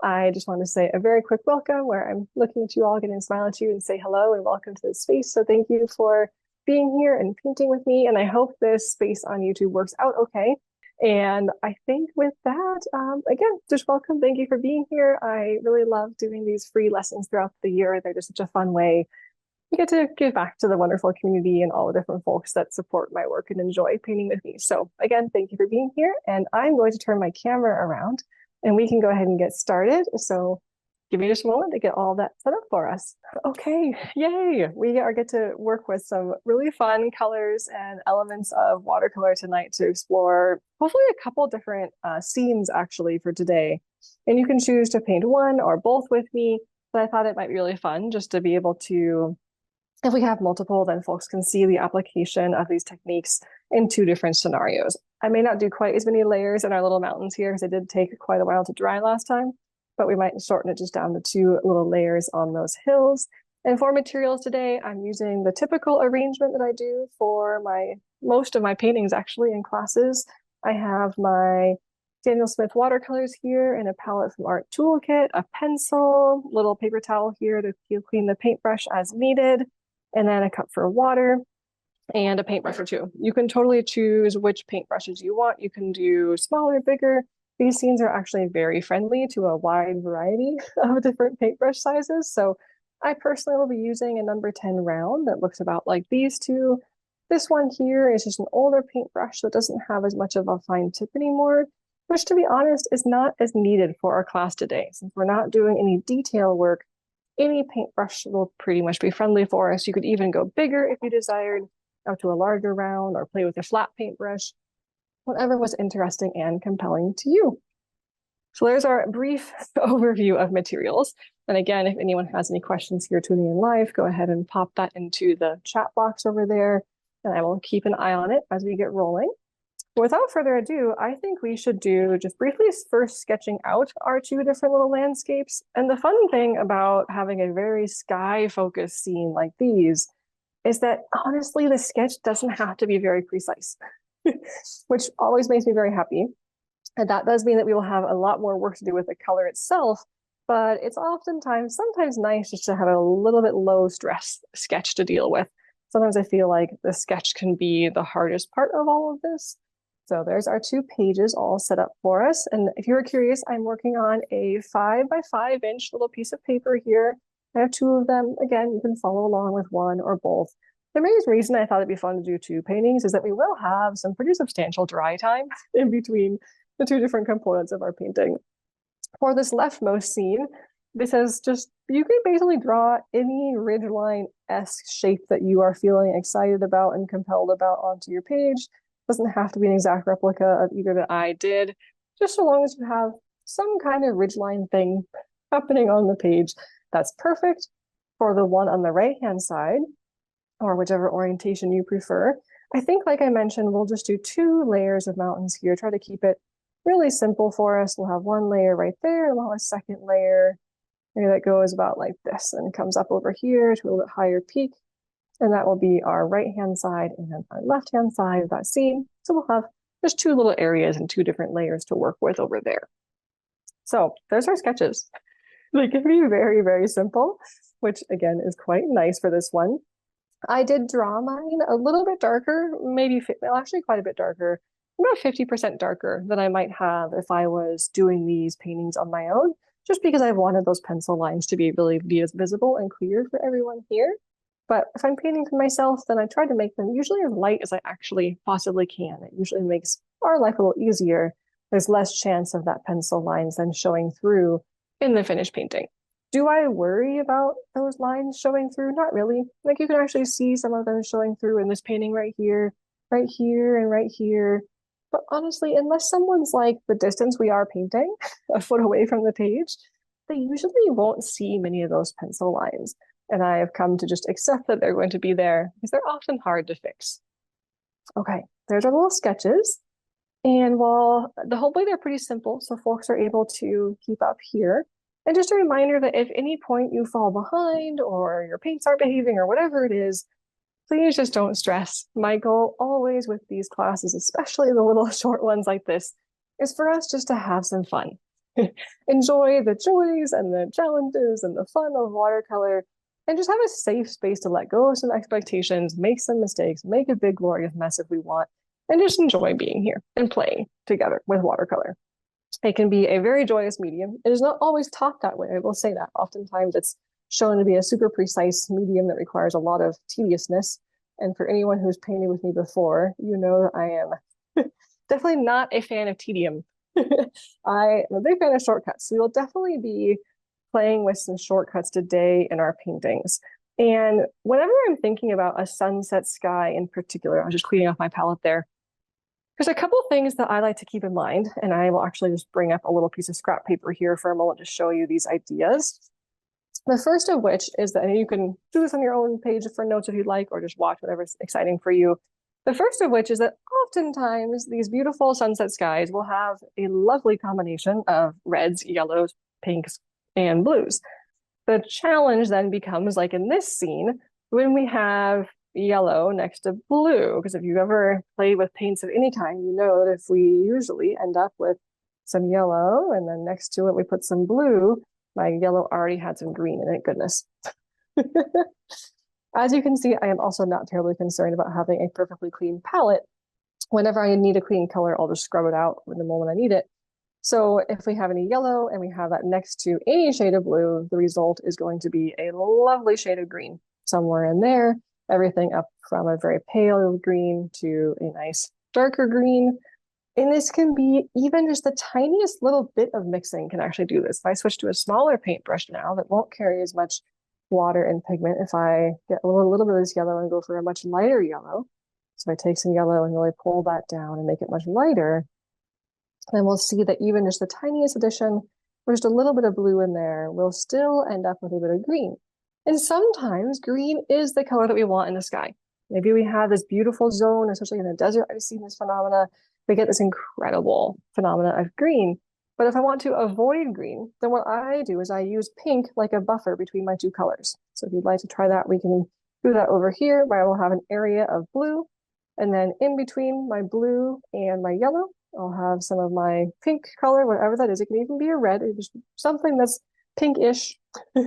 I just want to say a very quick welcome where I'm looking at you all, getting a smile at you and say hello and welcome to this space. So thank you for being here and painting with me. And I hope this space on YouTube works out okay. And I think with that, again, just welcome. Thank you for being here. I really love doing these free lessons throughout the year. They're just such a fun way you get to give back to the wonderful community and all the different folks that support my work and enjoy painting with me. So again, thank you for being here. And I'm going to turn my camera around and we can go ahead and get started. So give me just a moment to get all that set up for us. Okay, yay. We are get to work with some really fun colors and elements of watercolor tonight to explore hopefully a couple different scenes actually for today. And you can choose to paint one or both with me, but I thought it might be really fun just to be able to, if we have multiple, then folks can see the application of these techniques in two different scenarios. I may not do quite as many layers in our little mountains here because it did take quite a while to dry last time, but we might shorten it just down to two little layers on those hills. And for materials today, I'm using the typical arrangement that I do for most of my paintings actually in classes. I have my Daniel Smith watercolors here and a palette from Art Toolkit, a pencil, little paper towel here to clean the paintbrush as needed, and then a cup for water and a paintbrush or two. You can totally choose which paintbrushes you want. You can do smaller, bigger. These scenes are actually very friendly to a wide variety of different paintbrush sizes. So I personally will be using a number 10 round that looks about like these two. This one here is just an older paintbrush that doesn't have as much of a fine tip anymore, which to be honest is not as needed for our class today. Since we're not doing any detail work, any paintbrush will pretty much be friendly for us. You could even go bigger if you desired, up to a larger round, or play with a flat paintbrush, whatever was interesting and compelling to you. So there's our brief overview of materials. And again, if anyone has any questions here tuning in live, go ahead and pop that into the chat box over there, and I will keep an eye on it as we get rolling. Without further ado, I think we should do just briefly first sketching out our two different little landscapes. And the fun thing about having a very sky-focused scene like these is that honestly, the sketch doesn't have to be very precise, which always makes me very happy. And that does mean that we will have a lot more work to do with the color itself, but it's sometimes nice just to have a little bit low stress sketch to deal with. Sometimes I feel like the sketch can be the hardest part of all of this. So there's our two pages all set up for us. And if you're curious, I'm working on a 5 by 5 inch little piece of paper here. I have two of them. Again, you can follow along with one or both. The main reason I thought it'd be fun to do two paintings is that we will have some pretty substantial dry time in between the two different components of our painting. For this leftmost scene, this is just, you can basically draw any ridgeline-esque shape that you are feeling excited about and compelled about onto your page. Doesn't have to be an exact replica of either that I did, just so long as you have some kind of ridgeline thing happening on the page. That's perfect. For the one on the right-hand side, or whichever orientation you prefer, I think, like I mentioned, we'll just do two layers of mountains here. Try to keep it really simple for us. We'll have one layer right there, and we'll have a second layer maybe that goes about like this and comes up over here to a little bit higher peak. And that will be our right-hand side and then our left-hand side of that scene. So we'll have just two little areas and two different layers to work with over there. So there's our sketches. They can be very, very simple, which again is quite nice for this one. I did draw mine a little bit darker, actually quite a bit darker, about 50% darker than I might have if I was doing these paintings on my own, just because I wanted those pencil lines to be as visible and clear for everyone here. But if I'm painting for myself, then I try to make them usually as light as I actually possibly can. It usually makes our life a little easier. There's less chance of that pencil lines then showing through in the finished painting. Do I worry about those lines showing through? Not really. Like you can actually see some of them showing through in this painting right here, and right here. But honestly, unless someone's like the distance we are painting, a foot away from the page, they usually won't see many of those pencil lines. And I have come to just accept that they're going to be there because they're often hard to fix. Okay, there's our little sketches. And while hopefully they're pretty simple, so folks are able to keep up here. And just a reminder that if any point you fall behind or your paints aren't behaving or whatever it is, please just don't stress. My goal always with these classes, especially the little short ones like this, is for us just to have some fun. enjoy the joys and the challenges and the fun of watercolor, and just have a safe space to let go of some expectations, make some mistakes, make a big glorious mess if we want, and just enjoy being here and playing together with watercolor. It can be a very joyous medium. It is not always taught that way, I will say that. Oftentimes it's shown to be a super precise medium that requires a lot of tediousness. And for anyone who's painted with me before, you know that I am definitely not a fan of tedium. I am a big fan of shortcuts. So we will definitely be playing with some shortcuts today in our paintings. And whenever I'm thinking about a sunset sky in particular, I was just cleaning off my palette there. There's a couple things that I like to keep in mind, and I will actually just bring up a little piece of scrap paper here for a moment to show you these ideas. The first of which is that, and you can do this on your own page for notes if you'd like, or just watch whatever's exciting for you. The first of which is that oftentimes these beautiful sunset skies will have a lovely combination of reds, yellows, pinks, and blues. The challenge then becomes, like in this scene, when we have yellow next to blue, because if you've ever played with paints of any kind, you know that if we usually end up with some yellow and then next to it we put some blue, my yellow already had some green in it, goodness. As you can see, I am also not terribly concerned about having a perfectly clean palette. Whenever I need a clean color, I'll just scrub it out the moment I need it. So if we have any yellow and we have that next to any shade of blue, the result is going to be a lovely shade of green somewhere in there. Everything up from a very pale green to a nice darker green. And this can be even just the tiniest little bit of mixing can actually do this. If I switch to a smaller paintbrush now that won't carry as much water and pigment, if I get a little bit of this yellow and go for a much lighter yellow, so I take some yellow and really pull that down and make it much lighter, then we'll see that even just the tiniest addition, with just a little bit of blue in there, we'll still end up with a bit of green. And sometimes green is the color that we want in the sky. Maybe we have this beautiful zone, especially in the desert. I've seen this phenomena. We get this incredible phenomena of green. But if I want to avoid green, then what I do is I use pink like a buffer between my two colors. So if you'd like to try that, we can do that over here, where I will have an area of blue. And then in between my blue and my yellow, I'll have some of my pink color, whatever that is. It can even be a red, just something that's pinkish. So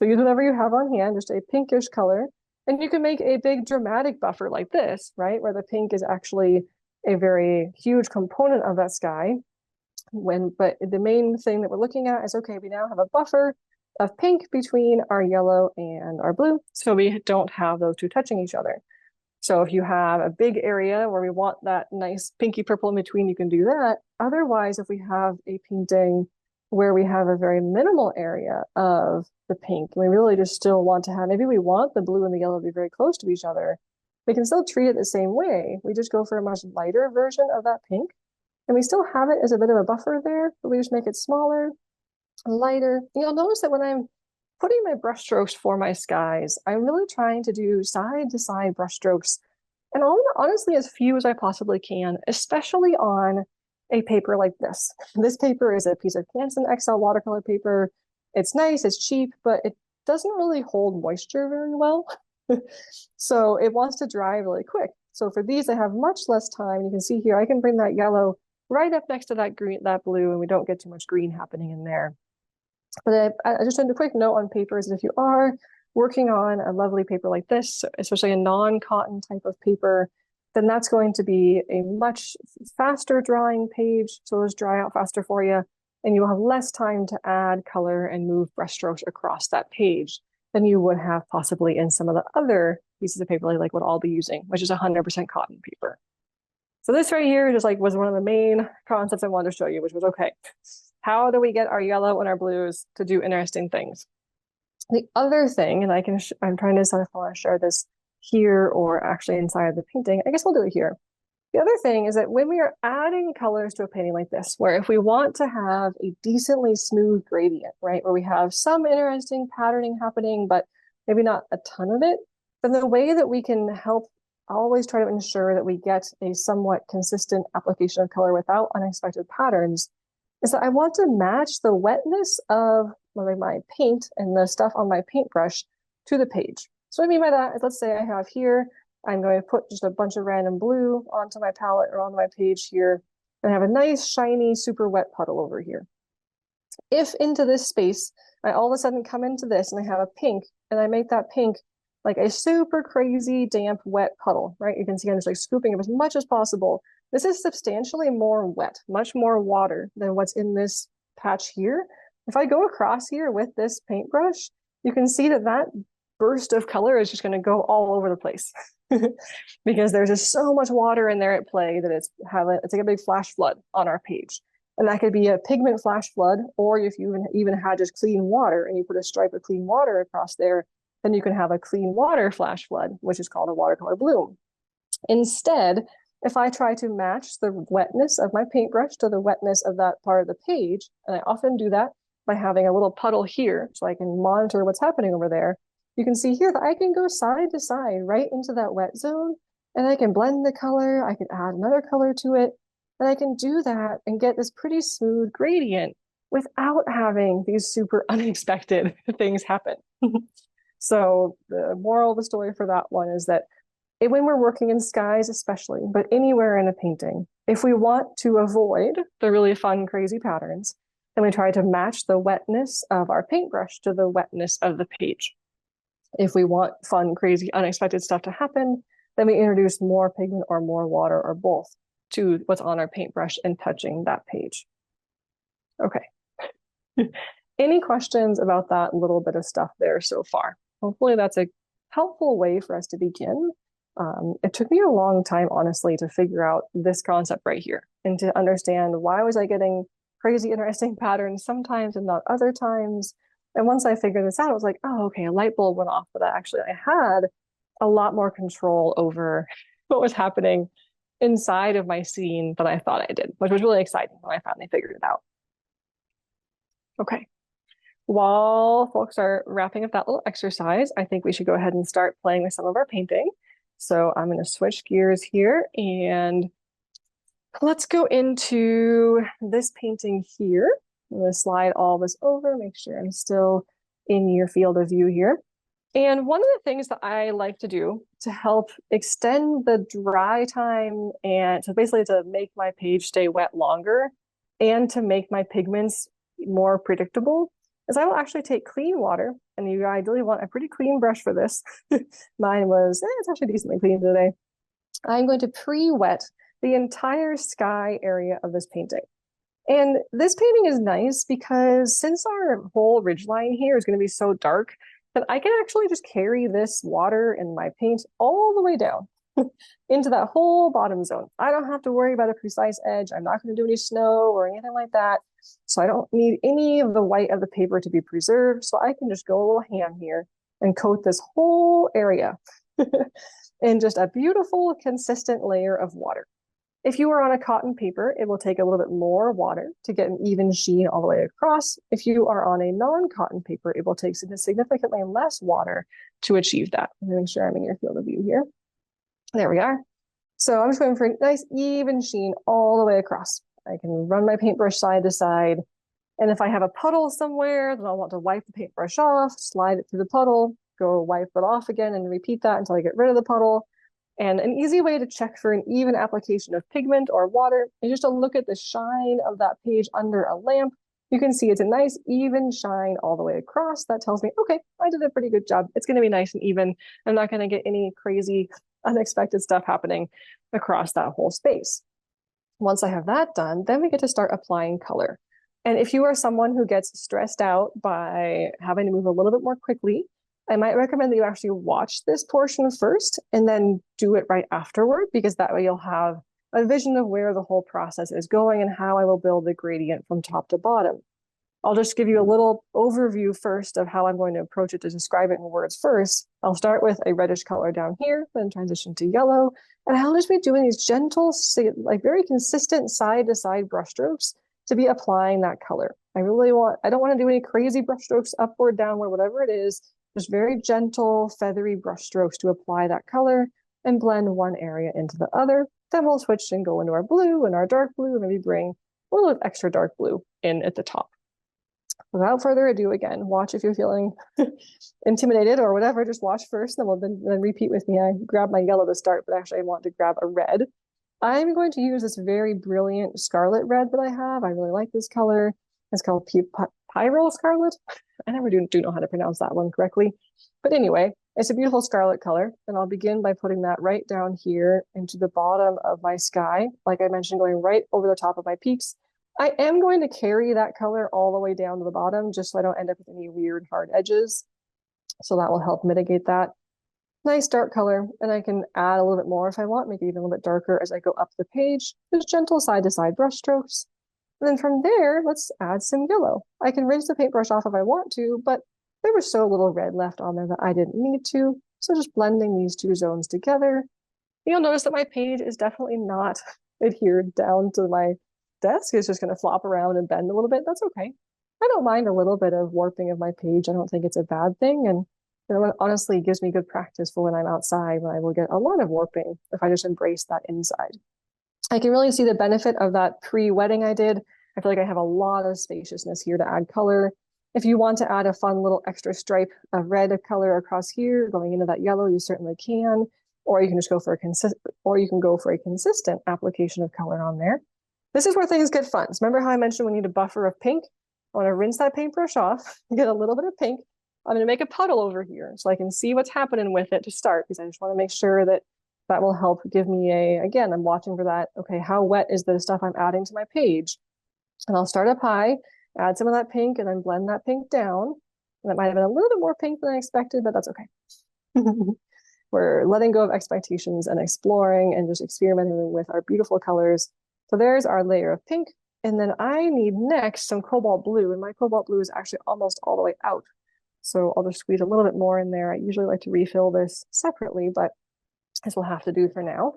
use whatever you have on hand, just a pinkish color. And you can make a big dramatic buffer like this, right? Where the pink is actually a very huge component of that sky. But the main thing that we're looking at is, okay, we now have a buffer of pink between our yellow and our blue. So we don't have those two touching each other. So if you have a big area where we want that nice pinky purple in between, you can do that. Otherwise, if we have a painting where we have a very minimal area of the pink, and we really just still want to have, maybe we want the blue and the yellow to be very close to each other, we can still treat it the same way. We just go for a much lighter version of that pink, and we still have it as a bit of a buffer there, but we just make it smaller, lighter. You'll notice that when I'm putting my brush strokes for my skies, I'm really trying to do side-to-side brush strokes, and honestly as few as I possibly can, especially on a paper like this. This paper is a piece of Canson XL watercolor paper. It's nice, it's cheap, but it doesn't really hold moisture very well. So it wants to dry really quick. So for these, I have much less time. You can see here, I can bring that yellow right up next to that green, that blue, and we don't get too much green happening in there. But I just a quick note on papers, if you are working on a lovely paper like this, especially a non-cotton type of paper, then that's going to be a much faster drying page. So those dry out faster for you, and you will have less time to add color and move brush strokes across that page than you would have possibly in some of the other pieces of paper like what I'll be using, which is 100% cotton paper. So this right here just was one of the main concepts I wanted to show you, which was, okay, how do we get our yellow and our blues to do interesting things? The other thing, and I'm trying to decide if I want to share this here or actually inside the painting. I guess we'll do it here. The other thing is that when we are adding colors to a painting like this, where if we want to have a decently smooth gradient, right, where we have some interesting patterning happening, but maybe not a ton of it, then the way that we can help always try to ensure that we get a somewhat consistent application of color without unexpected patterns is that I want to match the wetness of my paint and the stuff on my paintbrush to the page. So what I mean by that is, let's say I have here, I'm going to put just a bunch of random blue onto my palette or on my page here, and I have a nice, shiny, super wet puddle over here. If into this space, I all of a sudden come into this and I have a pink and I make that pink like a super crazy damp wet puddle, right? You can see I'm just like scooping up as much as possible. This is substantially more wet, much more water than what's in this patch here. If I go across here with this paintbrush, you can see that that burst of color is just going to go all over the place because there's just so much water in there at play that it's like a big flash flood on our page. And that could be a pigment flash flood, or if you even had just clean water and you put a stripe of clean water across there, then you can have a clean water flash flood, which is called a watercolor bloom. Instead, if I try to match the wetness of my paintbrush to the wetness of that part of the page, and I often do that by having a little puddle here so I can monitor what's happening over there, you can see here that I can go side to side right into that wet zone, and I can blend the color, I can add another color to it, and I can do that and get this pretty smooth gradient without having these super unexpected things happen. So the moral of the story for that one is that when we're working in skies especially, but anywhere in a painting, if we want to avoid the really fun, crazy patterns, then we try to match the wetness of our paintbrush to the wetness of the page. If we want fun, crazy, unexpected stuff to happen, then we introduce more pigment or more water or both to what's on our paintbrush and touching that page. Okay. Any questions about that little bit of stuff there so far? Hopefully that's a helpful way for us to begin. It took me a long time, honestly, to figure out this concept right here and to understand why was I getting crazy, interesting patterns sometimes and not other times. And once I figured this out, I was like, oh, okay, a light bulb went off, but actually I had a lot more control over what was happening inside of my scene than I thought I did, which was really exciting when I finally figured it out. Okay. While folks are wrapping up that little exercise, I think we should go ahead and start playing with some of our painting. So I'm going to switch gears here and let's go into this painting here. I'm going to slide all this over, make sure I'm still in your field of view here. And one of the things that I like to do to help extend the dry time and to basically to make my page stay wet longer and to make my pigments more predictable is I will actually take clean water, and you ideally want a pretty clean brush for this. Mine was, it's actually decently clean today. I'm going to pre-wet the entire sky area of this painting. And this painting is nice because since our whole ridgeline here is going to be so dark, that I can actually just carry this water and my paint all the way down into that whole bottom zone. I don't have to worry about a precise edge. I'm not going to do any snow or anything like that. So I don't need any of the white of the paper to be preserved. So I can just go a little ham here and coat this whole area in just a beautiful, consistent layer of water. If you are on a cotton paper, it will take a little bit more water to get an even sheen all the way across. If you are on a non-cotton paper, it will take significantly less water to achieve that. I'm going to make sure I'm in your field of view here. There we are. So I'm just going for a nice even sheen all the way across. I can run my paintbrush side to side. And if I have a puddle somewhere, then I'll want to wipe the paintbrush off, slide it through the puddle, go wipe it off again, and repeat that until I get rid of the puddle. And an easy way to check for an even application of pigment or water is just to look at the shine of that page under a lamp. You can see it's a nice even shine all the way across. That tells me, okay, I did a pretty good job. It's going to be nice and even. I'm not going to get any crazy, unexpected stuff happening across that whole space. Once I have that done, then we get to start applying color. And if you are someone who gets stressed out by having to move a little bit more quickly, I might recommend that you actually watch this portion first and then do it right afterward, because that way you'll have a vision of where the whole process is going and how I will build the gradient from top to bottom. I'll just give you a little overview first of how I'm going to approach it to describe it in words first. I'll start with a reddish color down here, then transition to yellow, and I'll just be doing these gentle, like very consistent side-to-side brush strokes to be applying that color. I don't want to do any crazy brush strokes upward, downward, whatever it is. Just very gentle, feathery brush strokes to apply that color and blend one area into the other. Then we'll switch and go into our blue and our dark blue, and maybe bring a little extra dark blue in at the top. Without further ado, again, watch if you're feeling intimidated or whatever, just watch first, and then repeat with me. I grabbed my yellow to start, but actually I want to grab a red. I'm going to use this very brilliant scarlet red that I have. I really like this color. It's called Pyrrole Scarlet. I never do know how to pronounce that one correctly. But anyway, it's a beautiful scarlet color. And I'll begin by putting that right down here into the bottom of my sky. Like I mentioned, going right over the top of my peaks. I am going to carry that color all the way down to the bottom, just so I don't end up with any weird hard edges. So that will help mitigate that. Nice dark color, and I can add a little bit more if I want, make it even a little bit darker as I go up the page. Just gentle side-to-side brush strokes. And then from there, let's add some yellow. I can rinse the paintbrush off if I want to, but there was so little red left on there that I didn't need to. So just blending these two zones together. You'll notice that my page is definitely not adhered down to my desk. It's just going to flop around and bend a little bit. That's okay. I don't mind a little bit of warping of my page. I don't think it's a bad thing. And it honestly gives me good practice for when I'm outside, when I will get a lot of warping if I just embrace that inside. I can really see the benefit of that pre-wetting I did. I feel like I have a lot of spaciousness here to add color. If you want to add a fun little extra stripe of red color across here, going into that yellow, you certainly can. Or you can just go for a consistent application of color on there. This is where things get fun. So remember how I mentioned we need a buffer of pink? I want to rinse that paintbrush off, get a little bit of pink. I'm going to make a puddle over here so I can see what's happening with it to start, because I just want to make sure that that will help give me again, I'm watching for that. Okay, how wet is the stuff I'm adding to my page? And I'll start up high, add some of that pink, and then blend that pink down. And that might have been a little bit more pink than I expected, but that's okay. We're letting go of expectations and exploring and just experimenting with our beautiful colors. So there's our layer of pink. And then I need next some cobalt blue, and my cobalt blue is actually almost all the way out. So I'll just squeeze a little bit more in there. I usually like to refill this separately, but this will have to do for now.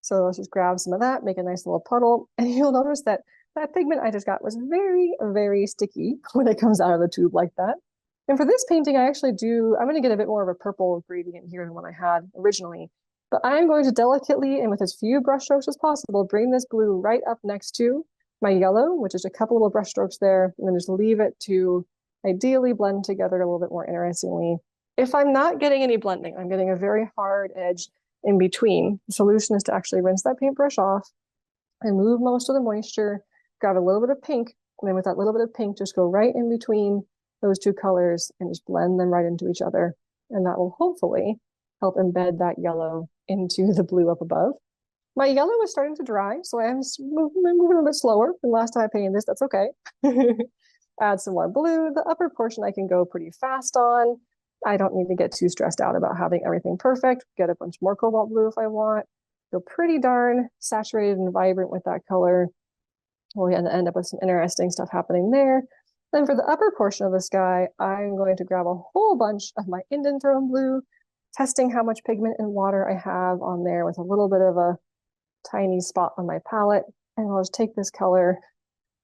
So let's just grab some of that, make a nice little puddle. And you'll notice that that pigment I just got was very, very sticky when it comes out of the tube like that. And for this painting, I'm going to get a bit more of a purple gradient here than what I had originally. But I'm going to delicately, and with as few brush strokes as possible, bring this blue right up next to my yellow, which is a couple little brush strokes there, and then just leave it to ideally blend together a little bit more interestingly. If I'm not getting any blending, I'm getting a very hard edge in between. The solution is to actually rinse that paintbrush off and move most of the moisture, grab a little bit of pink, and then with that little bit of pink, just go right in between those two colors and just blend them right into each other. And that will hopefully help embed that yellow into the blue up above. My yellow is starting to dry, so I am moving a little bit slower than last time I painted this. That's okay. Add some more blue. The upper portion I can go pretty fast on. I don't need to get too stressed out about having everything perfect. Get a bunch more cobalt blue if I want. Feel pretty darn saturated and vibrant with that color. We'll end up with some interesting stuff happening there. Then for the upper portion of the sky, I'm going to grab a whole bunch of my Indanthrone blue, testing how much pigment and water I have on there with a little bit of a tiny spot on my palette. And I'll just take this color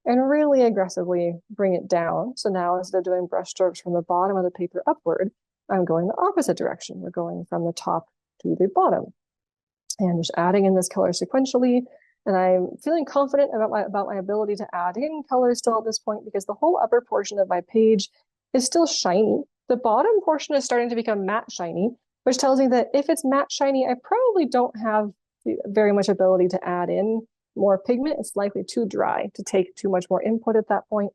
and really aggressively bring it down. So now instead of doing brush strokes from the bottom of the paper upward, I'm going the opposite direction. We're going from the top to the bottom. And just adding in this color sequentially. And I'm feeling confident about my ability to add in color still at this point, because the whole upper portion of my page is still shiny. The bottom portion is starting to become matte shiny, which tells me that if it's matte shiny, I probably don't have very much ability to add in more pigment. It's likely too dry to take too much more input at that point.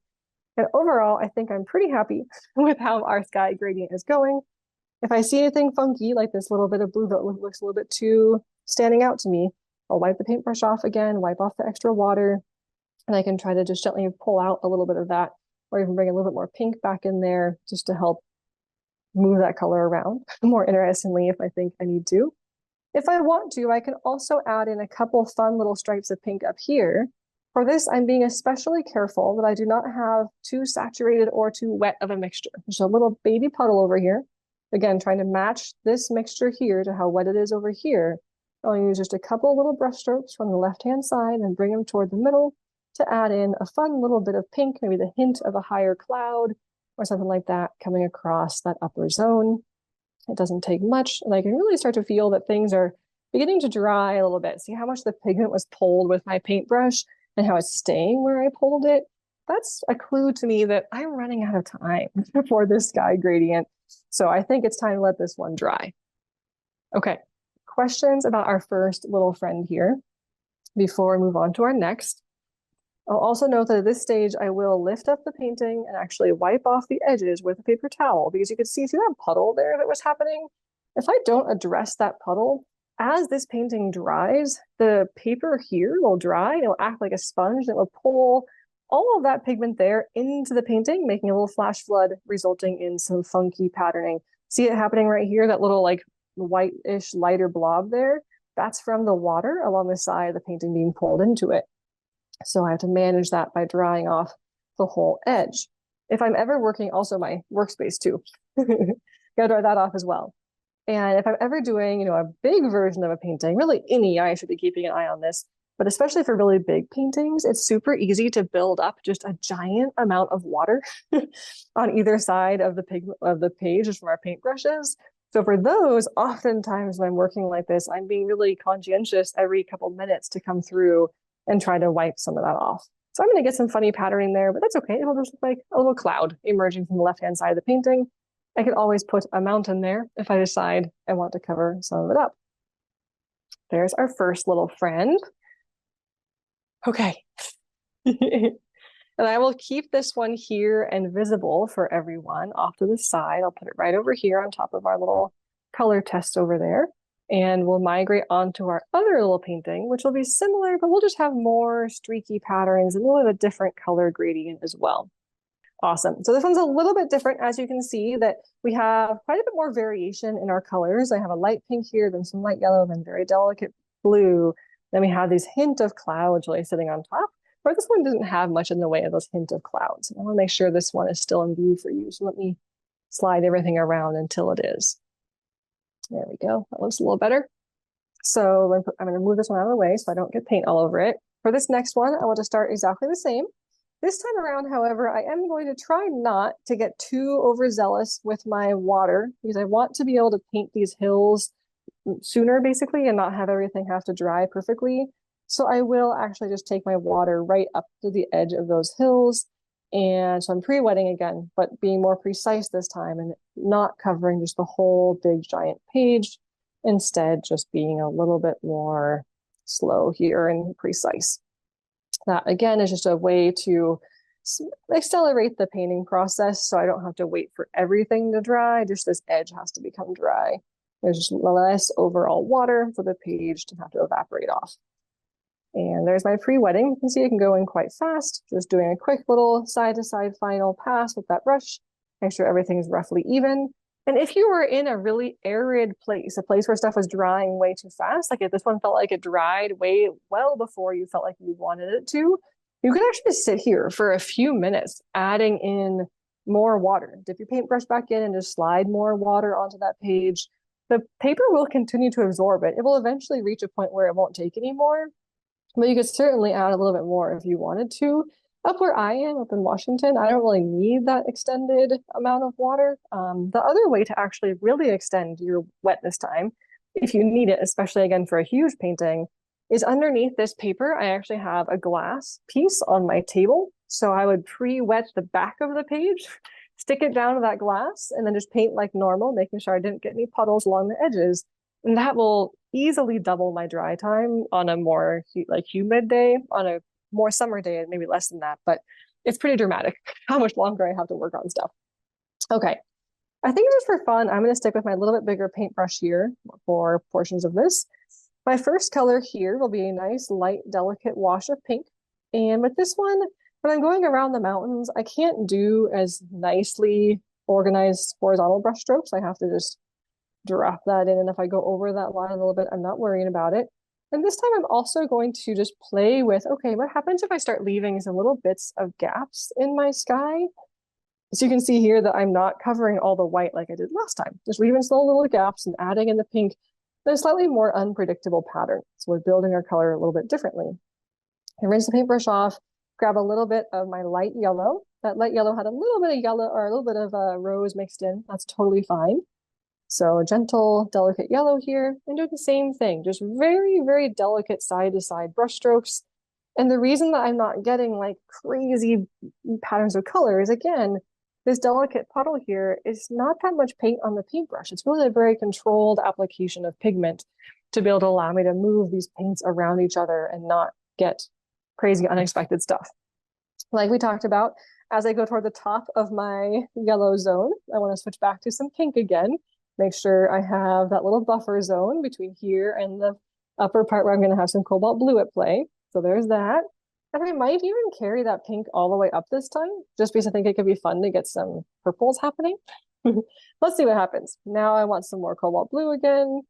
And overall, I think I'm pretty happy with how our sky gradient is going. If I see anything funky, like this little bit of blue that looks a little bit too standing out to me, I'll wipe the paintbrush off again, wipe off the extra water, and I can try to just gently pull out a little bit of that, or even bring a little bit more pink back in there just to help move that color around more interestingly if I think I need to. If I want to, I can also add in a couple fun little stripes of pink up here. For this, I'm being especially careful that I do not have too saturated or too wet of a mixture. There's a little baby puddle over here. Again, trying to match this mixture here to how wet it is over here. I'll use just a couple little brush strokes from the left-hand side and bring them toward the middle to add in a fun little bit of pink, maybe the hint of a higher cloud or something like that coming across that upper zone. It doesn't take much, and I can really start to feel that things are beginning to dry a little bit. See how much the pigment was pulled with my paintbrush and how it's staying where I pulled it? That's a clue to me that I'm running out of time for this sky gradient. So I think it's time to let this one dry. Okay. Questions about our first little friend here before we move on to our next. I'll also note that at this stage, I will lift up the painting and actually wipe off the edges with a paper towel because you can see through that puddle there that was happening. If I don't address that puddle, as this painting dries, the paper here will dry, and it'll act like a sponge, and it will pull all of that pigment there into the painting, making a little flash flood, resulting in some funky patterning. See it happening right here, that little like whitish lighter blob there? That's from the water along the side of the painting being pulled into it. So I have to manage that by drying off the whole edge. If I'm ever working, also my workspace too, gotta dry that off as well. And if I'm ever doing, a big version of a painting, really any, I should be keeping an eye on this, but especially for really big paintings, it's super easy to build up just a giant amount of water on either side of the page just from our paintbrushes. So for those, oftentimes when I'm working like this, I'm being really conscientious every couple minutes to come through and try to wipe some of that off. So I'm going to get some funny patterning there, but that's okay. It'll just look like a little cloud emerging from the left-hand side of the painting. I could always put a mountain there if I decide I want to cover some of it up. There's our first little friend. Okay. And I will keep this one here and visible for everyone off to the side. I'll put it right over here on top of our little color test over there. And we'll migrate onto our other little painting, which will be similar, but we'll just have more streaky patterns and a little bit of a different color gradient as well. Awesome. So this one's a little bit different. As you can see that we have quite a bit more variation in our colors. I have a light pink here, then some light yellow, then very delicate blue. Then we have these hint of clouds really sitting on top. But this one doesn't have much in the way of those hint of clouds. I want to make sure this one is still in view for you. So let me slide everything around until it is. There we go. That looks a little better. So I'm going to move this one out of the way so I don't get paint all over it. For this next one, I want to start exactly the same. This time around, however, I am going to try not to get too overzealous with my water because I want to be able to paint these hills sooner, basically, and not have everything have to dry perfectly. So I will actually just take my water right up to the edge of those hills. And so I'm pre-wetting again, but being more precise this time and not covering just the whole big giant page. Instead, just being a little bit more slow here and precise. That again is just a way to accelerate the painting process so I don't have to wait for everything to dry. Just this edge has to become dry. There's just less overall water for the page to have to evaporate off. And there's my pre-wetting. You can see it can go in quite fast. Just doing a quick little side-to-side final pass with that brush. Make sure everything is roughly even. And if you were in a really arid place, a place where stuff was drying way too fast, like if this one felt like it dried way well before you felt like you wanted it to, you could actually sit here for a few minutes, adding in more water. Dip your paintbrush back in and just slide more water onto that page. The paper will continue to absorb it. It will eventually reach a point where it won't take anymore. But you could certainly add a little bit more if you wanted to. Up where I am, up in Washington, I don't really need that extended amount of water. The other way to actually really extend your wetness time, if you need it, especially again for a huge painting, is underneath this paper, I actually have a glass piece on my table. So I would pre-wet the back of the page, stick it down to that glass, and then just paint like normal, making sure I didn't get any puddles along the edges. And that will easily double my dry time on a more humid day, on a more summer day, maybe less than that, but it's pretty dramatic how much longer I have to work on stuff. Okay, I think just for fun, I'm going to stick with my little bit bigger paintbrush here for portions of this. My first color here will be a nice light, delicate wash of pink. And with this one, when I'm going around the mountains, I can't do as nicely organized horizontal brush strokes. I have to just drop that in. And if I go over that line a little bit, I'm not worrying about it. And this time I'm also going to just play with, okay, what happens if I start leaving some little bits of gaps in my sky? So you can see here that I'm not covering all the white like I did last time. Just leaving some little gaps and adding in the pink in a slightly more unpredictable pattern. So we're building our color a little bit differently. I rinse the paintbrush off, grab a little bit of my light yellow. That light yellow had a little bit of yellow or a little bit of rose mixed in. That's totally fine. So a gentle, delicate yellow here, and do the same thing, just very, very delicate side-to-side brush strokes. And the reason that I'm not getting like crazy patterns of color is, again, this delicate puddle here is not that much paint on the paintbrush. It's really a very controlled application of pigment to be able to allow me to move these paints around each other and not get crazy unexpected stuff. Like we talked about, as I go toward the top of my yellow zone, I want to switch back to some pink again. Make sure I have that little buffer zone between here and the upper part where I'm going to have some cobalt blue at play. So there's that. And I might even carry that pink all the way up this time, just because I think it could be fun to get some purples happening. Let's see what happens. Now I want some more cobalt blue again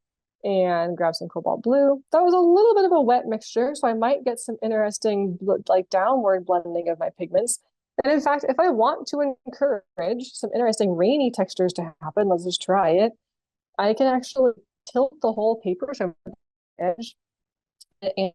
and grab some cobalt blue. That was a little bit of a wet mixture, so I might get some interesting like downward blending of my pigments. And in fact, if I want to encourage some interesting rainy textures to happen, let's just try it. I can actually tilt the whole paper to the edge and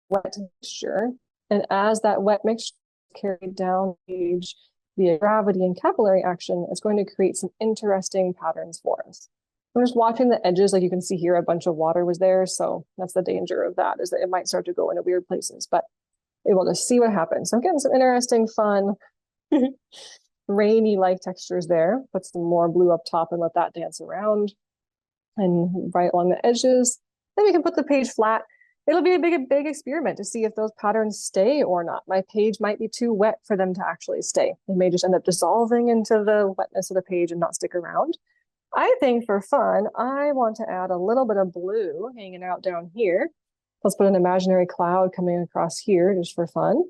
wet mixture. And as that wet mixture is carried down the page via gravity and capillary action, it's going to create some interesting patterns for us. I'm just watching the edges, like you can see here, a bunch of water was there. So that's the danger of that, is that it might start to go into weird places, but we'll just see what happens. So I'm getting some interesting, fun, rainy-like textures there. Put some more blue up top and let that dance around and right along the edges. Then we can put the page flat. It'll be a big experiment to see if those patterns stay or not. My page might be too wet for them to actually stay. They may just end up dissolving into the wetness of the page and not stick around. I think for fun, I want to add a little bit of blue hanging out down here. Let's put an imaginary cloud coming across here just for fun.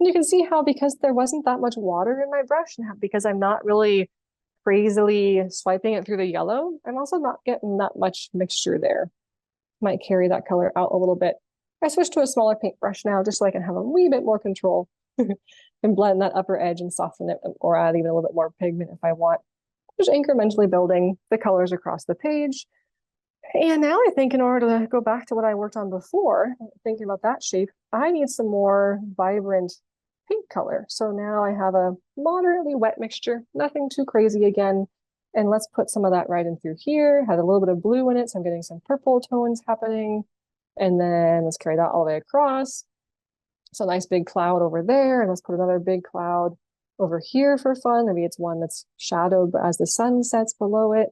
And you can see how, because there wasn't that much water in my brush, and because I'm not really crazily swiping it through the yellow, I'm also not getting that much mixture there. Might carry that color out a little bit. I switched to a smaller paintbrush now just so I can have a wee bit more control and blend that upper edge and soften it, or add even a little bit more pigment if I want. Just incrementally building the colors across the page. And now I think in order to go back to what I worked on before, thinking about that shape, I need some more vibrant pink color. So now I have a moderately wet mixture, nothing too crazy again. And let's put some of that right in through here. Had a little bit of blue in it, so I'm getting some purple tones happening. And then let's carry that all the way across. So nice big cloud over there. And let's put another big cloud over here for fun. Maybe it's one that's shadowed as the sun sets below it.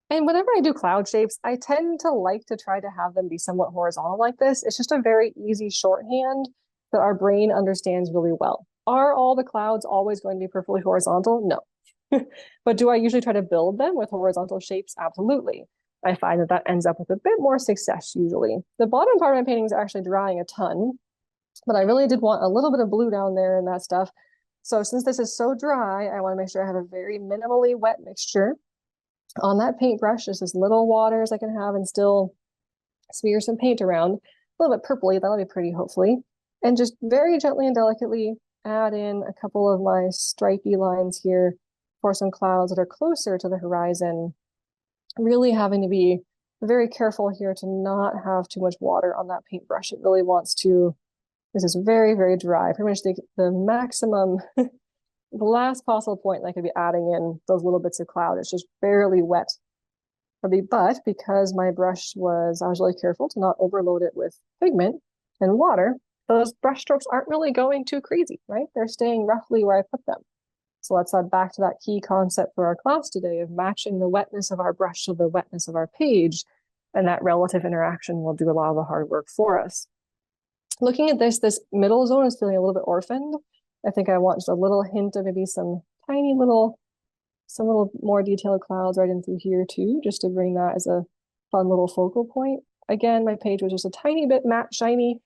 And whenever I do cloud shapes, I tend to like to try to have them be somewhat horizontal like this. It's just a very easy shorthand that our brain understands really well. Are all the clouds always going to be perfectly horizontal? No. But do I usually try to build them with horizontal shapes? Absolutely. I find that that ends up with a bit more success usually. The bottom part of my painting is actually drying a ton, but I really did want a little bit of blue down there and that stuff. So since this is so dry, I want to make sure I have a very minimally wet mixture on that paintbrush, just as little water as I can have and still smear some paint around. A little bit purpley, that'll be pretty hopefully. And just very gently and delicately add in a couple of my stripy lines here for some clouds that are closer to the horizon. Really having to be very careful here to not have too much water on that paintbrush. It really wants to, this is very, very dry. Pretty much the maximum, the last possible point I could be adding in those little bits of cloud. It's just barely wet. But because my brush I was really careful to not overload it with pigment and water, those brush strokes aren't really going too crazy, right? They're staying roughly where I put them. So let's add back to that key concept for our class today of matching the wetness of our brush to the wetness of our page. And that relative interaction will do a lot of the hard work for us. Looking at this middle zone is feeling a little bit orphaned. I think I want just a little hint of maybe some little more detailed clouds right in through here too, just to bring that as a fun little focal point. Again, my page was just a tiny bit matte shiny,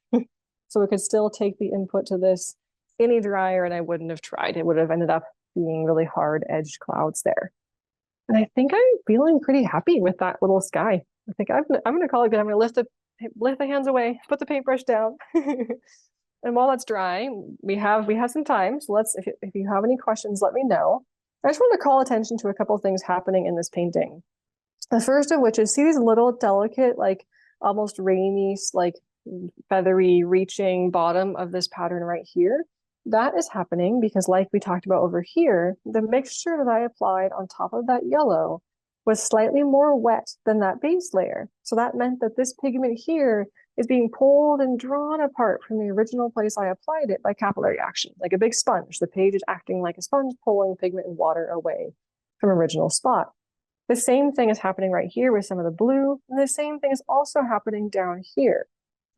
so we could still take the input to this any drier and I wouldn't have tried. It would have ended up being really hard edged clouds there. And I think I'm feeling pretty happy with that little sky. I think I'm going to call it good. I'm going to lift the hands away, put the paintbrush down. And while that's drying, we have some time. So if you have any questions, let me know. I just want to call attention to a couple of things happening in this painting. The first of which is, see these little delicate, like almost rainy, like feathery reaching bottom of this pattern right here? That is happening because, like we talked about over here, the mixture that I applied on top of that yellow was slightly more wet than that base layer. So that meant that this pigment here is being pulled and drawn apart from the original place I applied it by capillary action, like a big sponge. The page is acting like a sponge, pulling pigment and water away from original spot. The same thing is happening right here with some of the blue, and the same thing is also happening down here.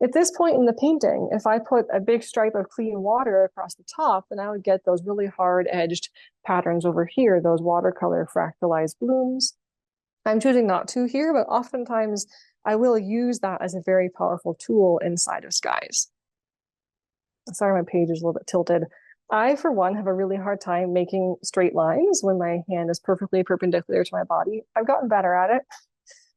At this point in the painting, if I put a big stripe of clean water across the top, then I would get those really hard edged patterns over here, those watercolor fractalized blooms. I'm choosing not to here, but oftentimes I will use that as a very powerful tool inside of skies. Sorry, my page is a little bit tilted. I, for one, have a really hard time making straight lines when my hand is perfectly perpendicular to my body. I've gotten better at it,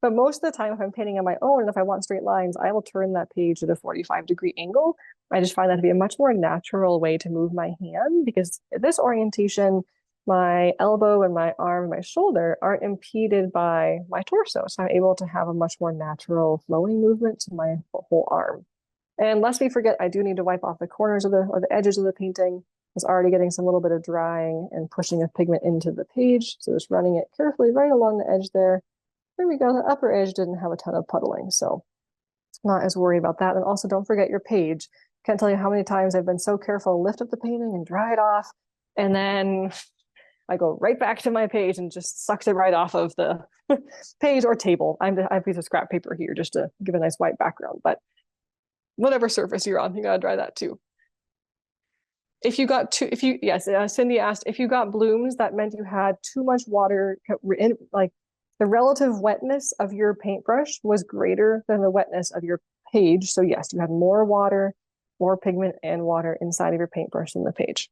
but most of the time, if I'm painting on my own and if I want straight lines, I will turn that page at a 45-degree angle. I just find that to be a much more natural way to move my hand, because at this orientation, my elbow and my arm and my shoulder aren't impeded by my torso. So I'm able to have a much more natural flowing movement to my whole arm. And lest we forget, I do need to wipe off the corners of or the edges of the painting. It's already getting some little bit of drying and pushing of pigment into the page. So just running it carefully right along the edge there. There we go. The upper edge didn't have a ton of puddling, so not as worried about that. And also don't forget your page. Can't tell you how many times I've been so careful to lift up the painting and dry it off. And then I go right back to my page and just sucks it right off of the page or table. I have a piece of scrap paper here just to give a nice white background, but whatever surface you're on, you gotta dry that too. If you got Cindy asked, if you got blooms, that meant you had too much water in, like the relative wetness of your paintbrush was greater than the wetness of your page. So yes, you had more water, more pigment and water inside of your paintbrush than the page.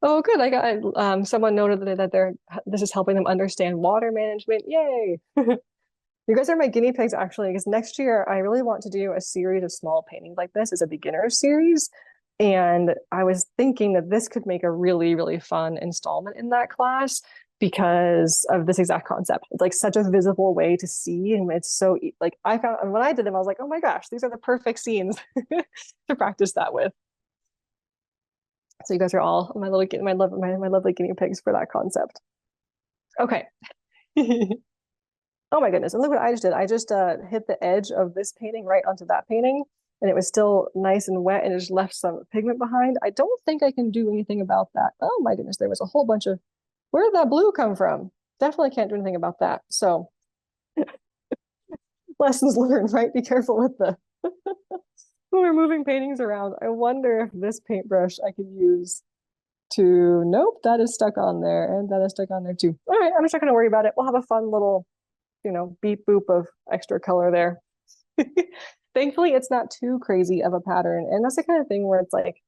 Oh, good. I got someone noted that this is helping them understand water management. Yay. You guys are my guinea pigs, actually, because next year I really want to do a series of small paintings like this as a beginner series. And I was thinking that this could make a really, really fun installment in that class because of this exact concept. It's like such a visible way to see. And it's so, like, I found when I did them, I was like, oh my gosh, these are the perfect scenes to practice that with. So you guys are all my lovely guinea pigs for that concept. Okay. Oh my goodness. And look what I just did. I just hit the edge of this painting right onto that painting, and it was still nice and wet, and it just left some pigment behind. I don't think I can do anything about that. Oh my goodness, there was a whole bunch of, where did that blue come from? Definitely can't do anything about that. So lessons learned, right? Be careful with the when we're moving paintings around. I wonder if this paintbrush I could use to, nope, that is stuck on there, and that is stuck on there too. All right, I'm just not gonna worry about it. We'll have a fun little, beep boop of extra color there. Thankfully, it's not too crazy of a pattern. And that's the kind of thing where it's like,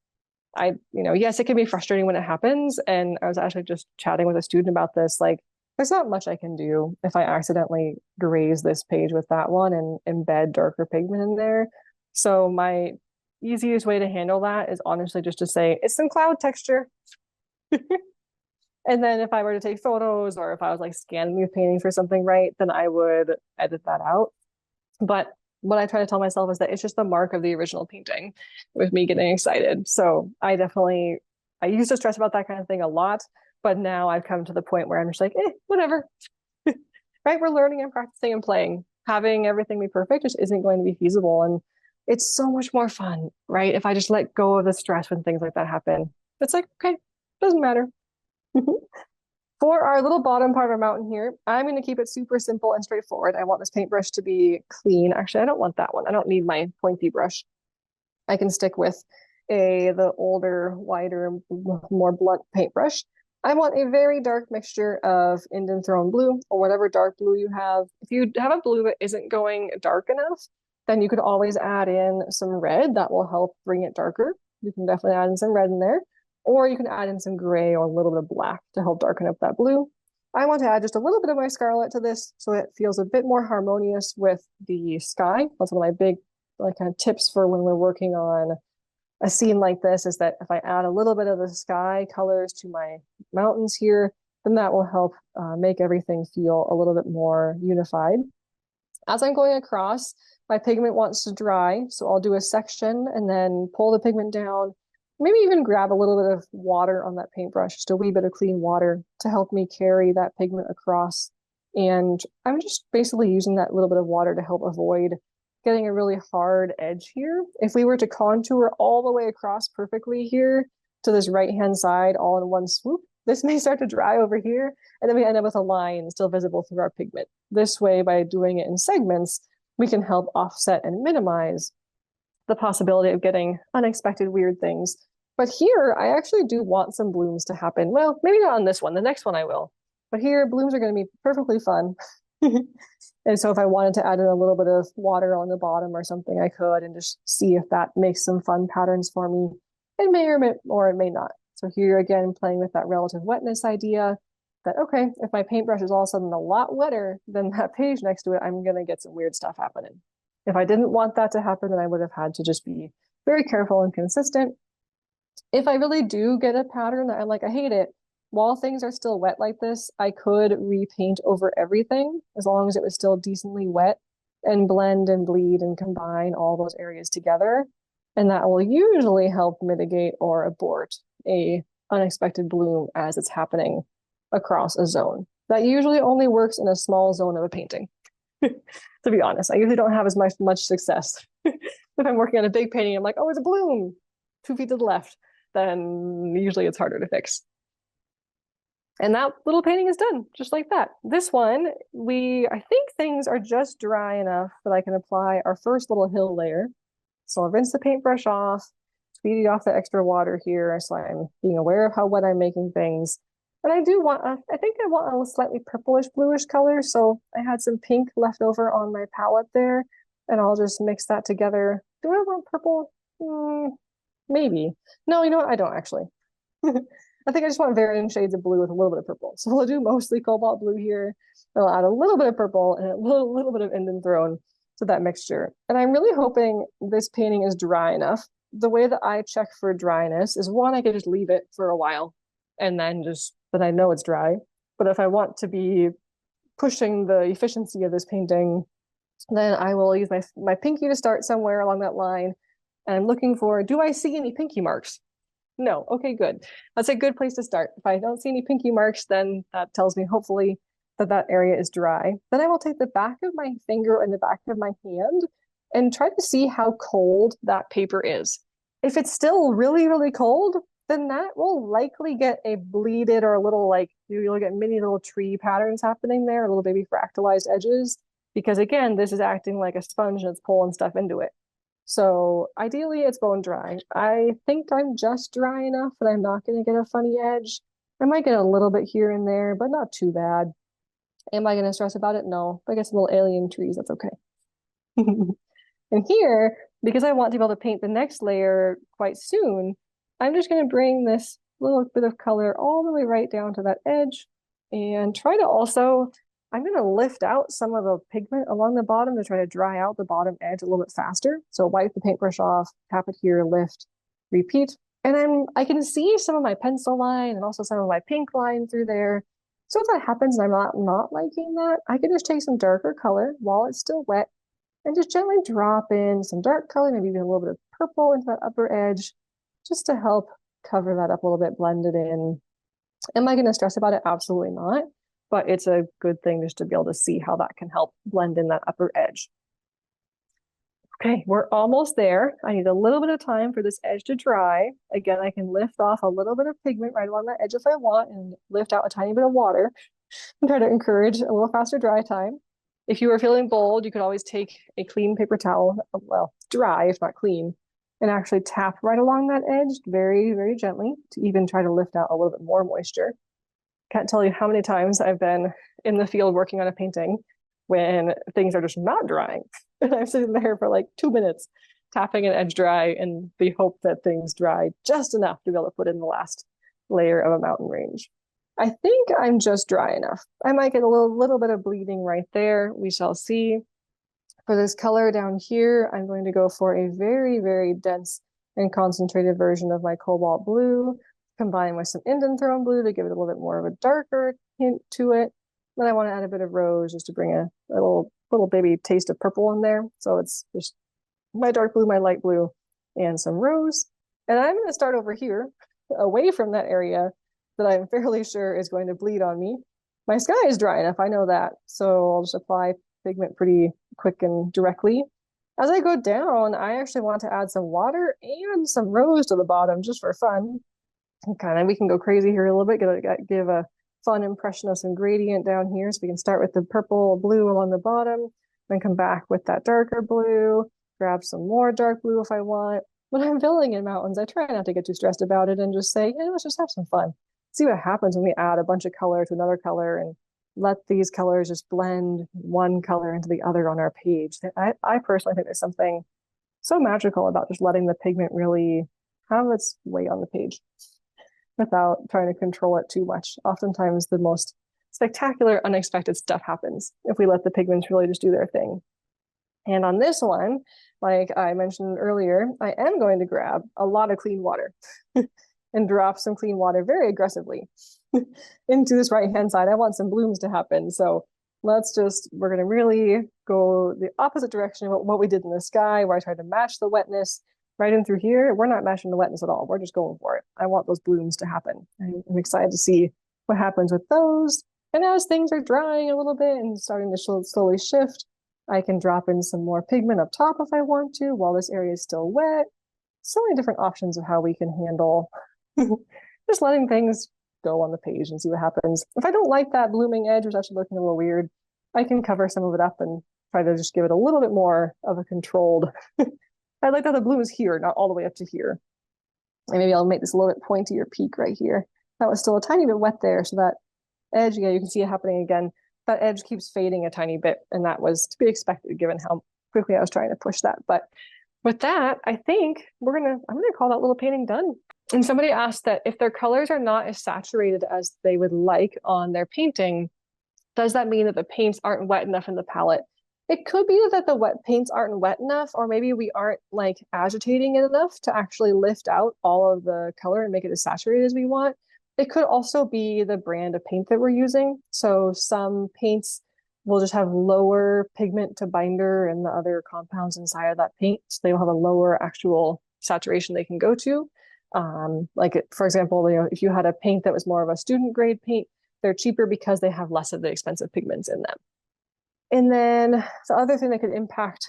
yes, it can be frustrating when it happens. And I was actually just chatting with a student about this. Like, there's not much I can do if I accidentally graze this page with that one and embed darker pigment in there. So my easiest way to handle that is honestly just to say, it's some cloud texture. And then if I were to take photos or if I was like scanning the paintings for something right, then I would edit that out. But what I try to tell myself is that it's just the mark of the original painting with me getting excited. So I used to stress about that kind of thing a lot, but now I've come to the point where I'm just like, whatever. Right? We're learning and practicing and playing. Having everything be perfect just isn't going to be feasible. And it's so much more fun, right? If I just let go of the stress when things like that happen, it's like, okay, doesn't matter. For our little bottom part of our mountain here, I'm going to keep it super simple and straightforward. I want this paintbrush to be clean. Actually, I don't want that one. I don't need my pointy brush. I can stick with the older, wider, more blunt paintbrush. I want a very dark mixture of Indanthrone blue or whatever dark blue you have. If you have a blue that isn't going dark enough, then you could always add in some red. That will help bring it darker. You can definitely add in some red in there. Or you can add in some gray or a little bit of black to help darken up that blue. I want to add just a little bit of my scarlet to this so it feels a bit more harmonious with the sky. That's one of my big kind of tips for when we're working on a scene like this, is that if I add a little bit of the sky colors to my mountains here, then that will help make everything feel a little bit more unified. As I'm going across, my pigment wants to dry, so I'll do a section and then pull the pigment down. Maybe even grab a little bit of water on that paintbrush, just a wee bit of clean water to help me carry that pigment across. And I'm just basically using that little bit of water to help avoid getting a really hard edge here. If we were to contour all the way across perfectly here to this right-hand side all in one swoop, this may start to dry over here, and then we end up with a line still visible through our pigment. This way, by doing it in segments, we can help offset and minimize the possibility of getting unexpected weird things. But here, I actually do want some blooms to happen. Well, maybe not on this one. The next one I will. But here, blooms are going to be perfectly fun. And so if I wanted to add in a little bit of water on the bottom or something, I could and just see if that makes some fun patterns for me. It may or it may not. So here again, playing with that relative wetness idea that, okay, if my paintbrush is all of a sudden a lot wetter than that page next to it, I'm going to get some weird stuff happening. If I didn't want that to happen, then I would have had to just be very careful and consistent. If I really do get a pattern that I'm like, I hate it, while things are still wet like this, I could repaint over everything as long as it was still decently wet and blend and bleed and combine all those areas together. And that will usually help mitigate or abort a unexpected bloom as it's happening across a zone. That usually only works in a small zone of a painting. To be honest, I usually don't have as much success. If I'm working on a big painting, I'm like, oh, it's a bloom 2 feet to the left, then usually it's harder to fix. And that little painting is done, just like that. This one, I think things are just dry enough that I can apply our first little hill layer. So I'll rinse the paintbrush off, speed off the extra water here, so I'm being aware of how wet I'm making things. And I do want, I think I want a slightly purplish bluish color. So I had some pink left over on my palette there, and I'll just mix that together. Do I want purple? Maybe. No, you know what? I don't actually. I think I just want varying shades of blue with a little bit of purple. So we'll do mostly cobalt blue here. I'll add a little bit of purple and a little bit of indanthrone to that mixture. And I'm really hoping this painting is dry enough. The way that I check for dryness is one, I could just leave it for a while and then I know it's dry. But if I want to be pushing the efficiency of this painting, then I will use my pinky to start somewhere along that line. And I'm looking for, do I see any pinky marks? No. Okay, good. That's a good place to start. If I don't see any pinky marks, then that tells me hopefully that area is dry. Then I will take the back of my finger and the back of my hand and try to see how cold that paper is. If it's still really, really cold, then that will likely get a bleeded or a little you'll get mini little tree patterns happening there, little baby fractalized edges, because again, this is acting like a sponge and it's pulling stuff into it. So ideally it's bone dry. I think I'm just dry enough that I'm not going to get a funny edge. I might get a little bit here and there, but not too bad. Am I going to stress about it? No. If I get some little alien trees, that's okay. And here, because I want to be able to paint the next layer quite soon, I'm just going to bring this little bit of color all the way right down to that edge and try to also, I'm going to lift out some of the pigment along the bottom to try to dry out the bottom edge a little bit faster. So wipe the paintbrush off, tap it here, lift, repeat. And I can see some of my pencil line and also some of my pink line through there. So if that happens and I'm not liking that, I can just take some darker color while it's still wet and just gently drop in some dark color, maybe even a little bit of purple into that upper edge, just to help cover that up a little bit, blend it in. Am I going to stress about it? Absolutely not. But it's a good thing just to be able to see how that can help blend in that upper edge. Okay, we're almost there. I need a little bit of time for this edge to dry. Again, I can lift off a little bit of pigment right along that edge if I want and lift out a tiny bit of water and try to encourage a little faster dry time. If you are feeling bold, you could always take a clean paper towel, well, dry if not clean, and actually tap right along that edge very, very gently to even try to lift out a little bit more moisture. Can't tell you how many times I've been in the field working on a painting when things are just not drying. And I'm sitting there for like 2 minutes, tapping an edge dry in the hope that things dry just enough to be able to put in the last layer of a mountain range. I think I'm just dry enough. I might get a little bit of bleeding right there. We shall see. For this color down here, I'm going to go for a very, very dense and concentrated version of my cobalt blue, combined with some indanthrone blue to give it a little bit more of a darker hint to it. Then I want to add a bit of rose just to bring a little baby taste of purple in there. So it's just my dark blue, my light blue, and some rose. And I'm going to start over here, away from that area that I'm fairly sure is going to bleed on me. My sky is dry enough, I know that. So I'll just apply pigment pretty quick and directly. As I go down, I actually want to add some water and some rose to the bottom just for fun. And we can go crazy here a little bit, give a fun impression of some gradient down here. So we can start with the purple, blue along the bottom, then come back with that darker blue, grab some more dark blue if I want. When I'm filling in mountains, I try not to get too stressed about it and just say, yeah, let's just have some fun. See what happens when we add a bunch of color to another color and let these colors just blend one color into the other on our page. I personally think there's something so magical about just letting the pigment really have its way on the page without trying to control it too much. Oftentimes the most spectacular, unexpected stuff happens if we let the pigments really just do their thing. And on this one, like I mentioned earlier, I am going to grab a lot of clean water and drop some clean water very aggressively into this right-hand side. I want some blooms to happen. So we're going to really go the opposite direction of what we did in the sky, where I tried to match the wetness right in through here. We're not matching the wetness at all. We're just going for it. I want those blooms to happen. I'm excited to see what happens with those. And as things are drying a little bit and starting to slowly shift, I can drop in some more pigment up top if I want to, while this area is still wet. So many different options of how we can handle just letting things go on the page and see what happens. If I don't like that blooming edge, which is actually looking a little weird, I can cover some of it up and try to just give it a little bit more of a controlled. I like that the bloom is here, not all the way up to here. And maybe I'll make this a little bit pointier peak right here. That was still a tiny bit wet there, so that edge, yeah, you can see it happening again. That edge keeps fading a tiny bit, and that was to be expected given how quickly I was trying to push that. But with that, I think I'm gonna call that little painting done. And somebody asked that if their colors are not as saturated as they would like on their painting, does that mean that the paints aren't wet enough in the palette? It could be that the wet paints aren't wet enough, or maybe we aren't like agitating it enough to actually lift out all of the color and make it as saturated as we want. It could also be the brand of paint that we're using. So some paints will just have lower pigment to binder and the other compounds inside of that paint. So they will have a lower actual saturation they can go to. For example, if you had a paint that was more of a student grade paint, they're cheaper because they have less of the expensive pigments in them. And then the other thing that could impact,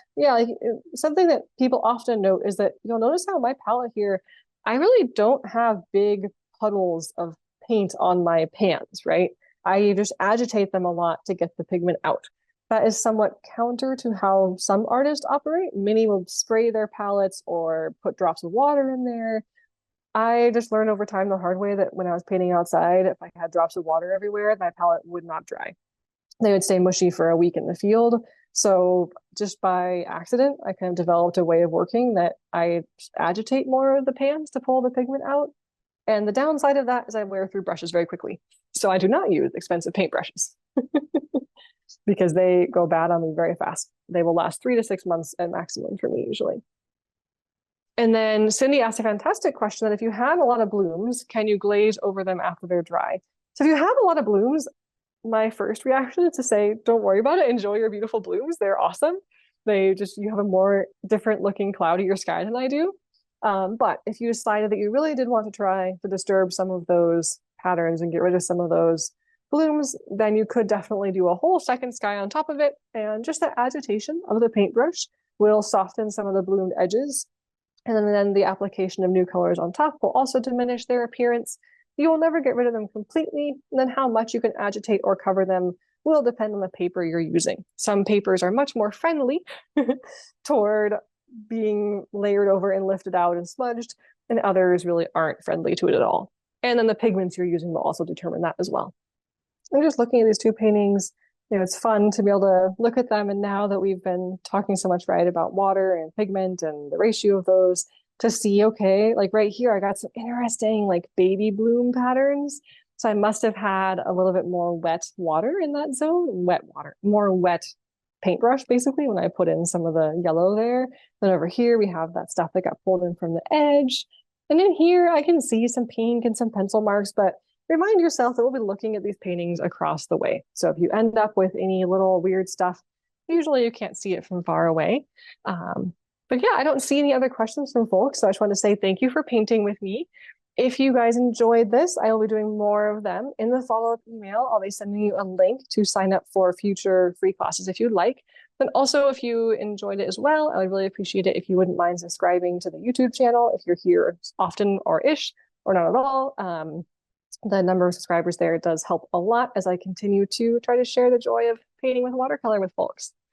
something that people often note is that you'll notice how my palette here, I really don't have big puddles of paint on my pans, right? I just agitate them a lot to get the pigment out. That is somewhat counter to how some artists operate. Many will spray their palettes or put drops of water in there. I just learned over time the hard way that when I was painting outside, if I had drops of water everywhere, my palette would not dry. They would stay mushy for a week in the field. So just by accident, I kind of developed a way of working that I agitate more of the pans to pull the pigment out. And the downside of that is I wear through brushes very quickly. So I do not use expensive paint brushes because they go bad on me very fast. They will last 3 to 6 months at maximum for me usually. And then Cindy asked a fantastic question that if you have a lot of blooms, can you glaze over them after they're dry? So if you have a lot of blooms, my first reaction is to say, don't worry about it. Enjoy your beautiful blooms. They're awesome. You have a more different looking, cloudier sky than I do. But if you decided that you really did want to try to disturb some of those patterns and get rid of some of those blooms, then you could definitely do a whole second sky on top of it. And just the agitation of the paintbrush will soften some of the bloomed edges. And then the application of new colors on top will also diminish their appearance. You will never get rid of them completely. And then how much you can agitate or cover them will depend on the paper you're using. Some papers are much more friendly toward being layered over and lifted out and smudged, and others really aren't friendly to it at all. And then the pigments you're using will also determine that as well. And just looking at these two paintings, it's fun to be able to look at them. And now that we've been talking so much, right, about water and pigment and the ratio of those, to see, okay, like right here, I got some interesting like baby bloom patterns. So I must have had a little bit more wet water in that zone, more wet paintbrush, basically, when I put in some of the yellow there. Then over here, we have that stuff that got pulled in from the edge. And in here, I can see some pink and some pencil marks, but remind yourself that we'll be looking at these paintings across the way. So if you end up with any little weird stuff, usually you can't see it from far away. But yeah, I don't see any other questions from folks. So I just want to say thank you for painting with me. If you guys enjoyed this, I will be doing more of them. In the follow-up email, I'll be sending you a link to sign up for future free classes if you'd like. But also, if you enjoyed it as well, I would really appreciate it if you wouldn't mind subscribing to the YouTube channel if you're here often or ish or not at all. The number of subscribers there does help a lot as I continue to try to share the joy of painting with watercolor with folks.